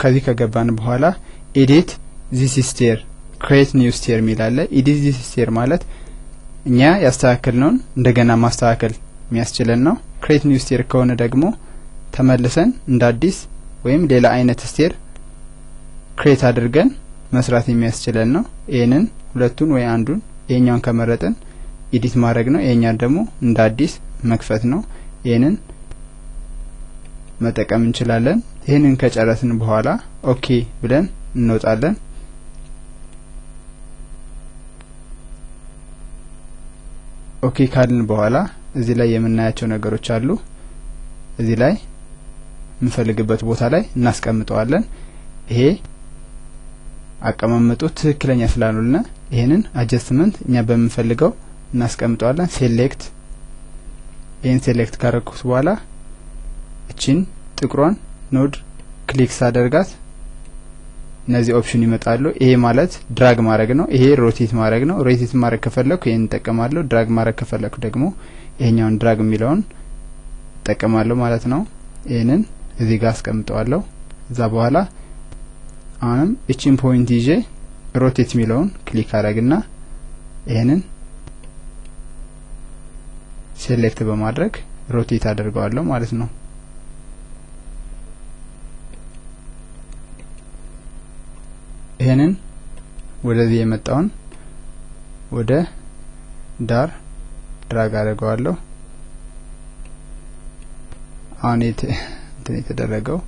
ከዚህ ከገባን በኋላ ኤዲት ዚስ ስቴር ክሬት ኒው ስቴር ሚላለ ኤዲት ዚስ ስቴር ማለት እኛ ያስተካክልነውን እንደገና ማስተካከል የሚያስችለን ነው። ክሬት ኒው ስቴር ከሆነ ደግሞ ተመልሰን እንደ አዲስ ወይም ሌላ አይነት ስቴር ክሬት አድርገን መስራት የሚያስችለን ነው። ይሄንን ሁለቱን ወይ አንዱን የኛውን ከመረጥን ኤዲት ማድረግ ነው። የኛን ደግሞ እንደ አዲስ መክፈት ነው። ይሄንን መጠቀም እንችላለን። ይሄንን ከጨረስን በኋላ ኦኬ ብለን እንወጣለን። ኦኬ ካልን በኋላ እዚህ ላይ የምናያቸው ነገሮች አሉ። እዚህ ላይ የምንፈልግበት ቦታ ላይ እናስቀምጠዋለን። ይሄ አቀማመጡ ትክክለኛ ስላልሆነ ይሄንን አጀስትመንት እኛ በመንፈልገው እናስቀምጠዋለን። ሴሌክት ይሄን ሴሌክት ካረኩት በኋላ እቺን ጥቁሯን ኖድ ክሊክ ሳደርጋት እነዚህ ኦፕሽን ይመጣሉ። ይሄ ማለት ድራግ ማድረግ ነው። ይሄ ሮቴት ማድረግ ነው። ሮቴት ማድረግ ከፈለኩ ይሄን እንጠቀማለሁ። ድራግ ማድረግ ከፈለኩ ደግሞ ይሄኛውን ድራግ የሚለውን እንጠቀማለሁ ማለት ነው። ይሄንን እዚህ ጋር አስቀምጠዋለሁ። እዛ በኋላ አሁንም እቺን ፖይንት ይዤ ሮቴት የሚለውን ክሊክ አደረግና ይሄንን ሴሌክት በማድረግ ሮቴት አደርገዋለሁ ማለት ነው። ይሄንን ወደዚህ የመጣውን ወደ ዳር ድራግ አደርገዋለሁ። አሁን እንትን የተደረገው